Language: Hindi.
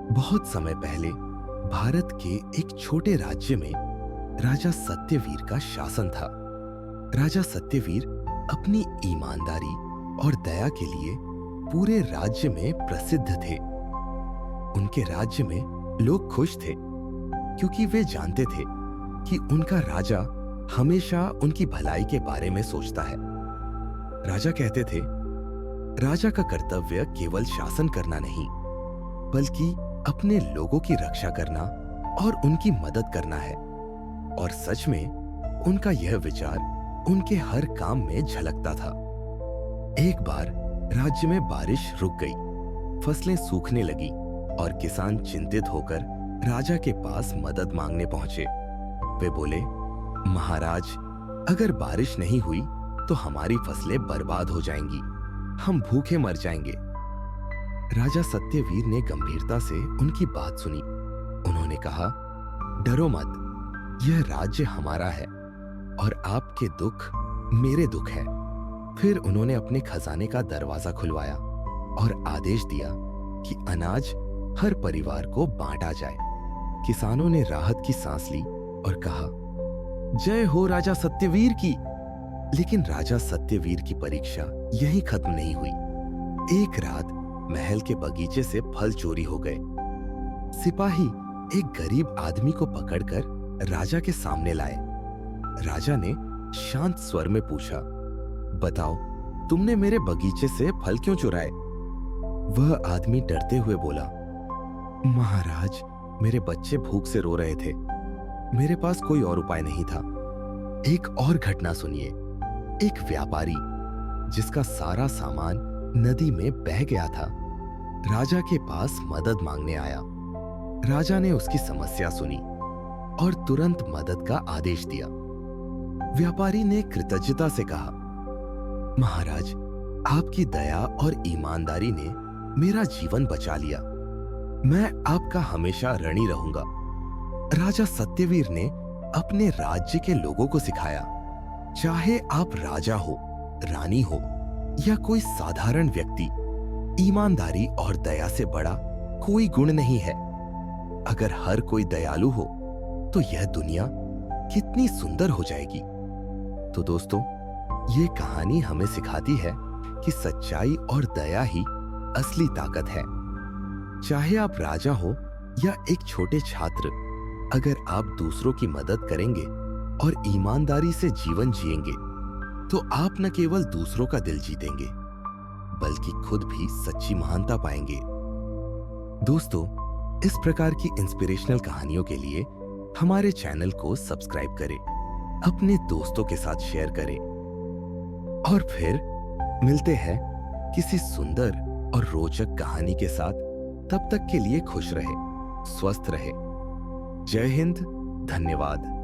बहुत समय पहले भारत के एक छोटे राज्य में राजा सत्यवीर का शासन था। राजा सत्यवीर अपनी ईमानदारी और दया के लिए पूरे राज्य में प्रसिद्ध थे। उनके राज्य में लोग खुश थे क्योंकि वे जानते थे कि उनका राजा हमेशा उनकी भलाई के बारे में सोचता है। राजा कहते थे, राजा का कर्तव्य केवल शासन करना नहीं, बल्कि अपने लोगों की रक्षा करना और उनकी मदद करना है। और सच में उनका यह विचार उनके हर काम में झलकता था। एक बार राज्य में बारिश रुक गई, फसलें सूखने लगी और किसान चिंतित होकर राजा के पास मदद मांगने पहुंचे। वे बोले, महाराज, अगर बारिश नहीं हुई तो हमारी फसलें बर्बाद हो जाएंगी, हम भूखे मर जाएंगे। राजा सत्यवीर ने गंभीरता से उनकी बात सुनी। उन्होंने कहा, डरो मत, यह राज्य हमारा है और आपके दुख मेरे दुख है। फिर उन्होंने अपने खजाने का दरवाजा खुलवाया और आदेश दिया कि अनाज हर परिवार को बांटा जाए। किसानों ने राहत की सांस ली और कहा, जय हो राजा सत्यवीर की। लेकिन राजा सत्यवीर की परीक्षा यहीं खत्म नहीं हुई। एक रात महल के बगीचे से फल चोरी हो गए। सिपाही एक गरीब आदमी को पकड़कर राजा के सामने लाए। राजा ने शांत स्वर में पूछा, बताओ, तुमने मेरे बगीचे से फल क्यों चुराए? वह आदमी डरते हुए बोला, महाराज, मेरे बच्चे भूख से रो रहे थे, मेरे पास कोई और उपाय नहीं था। एक और घटना सुनिए। एक व्यापारी जिसका सारा सामान नदी में बह गया था, राजा के पास मदद मांगने आया। राजा ने उसकी समस्या सुनी और तुरंत मदद का आदेश दिया। व्यापारी ने कृतज्ञता से कहा, महाराज, आपकी दया और ईमानदारी ने मेरा जीवन बचा लिया। मैं आपका हमेशा ऋणी रहूंगा। राजा सत्यवीर ने अपने राज्य के लोगों को सिखाया, चाहे आप राजा हो, रानी हो या कोई साधारण व्यक्ति, ईमानदारी और दया से बड़ा कोई गुण नहीं है। अगर हर कोई दयालु हो तो यह दुनिया कितनी सुंदर हो जाएगी। तो दोस्तों, ये कहानी हमें सिखाती है कि सच्चाई और दया ही असली ताकत है। चाहे आप राजा हो या एक छोटे छात्र, अगर आप दूसरों की मदद करेंगे और ईमानदारी से जीवन जिएंगे तो आप न केवल दूसरों का दिल जीतेंगे, बल्कि खुद भी सच्ची महानता पाएंगे। दोस्तों, इस प्रकार की इंस्पिरेशनल कहानियों के लिए हमारे चैनल को सब्सक्राइब करें, अपने दोस्तों के साथ शेयर करें और फिर मिलते हैं किसी सुंदर और रोचक कहानी के साथ। तब तक के लिए खुश रहे, स्वस्थ रहे। जय हिंद, धन्यवाद।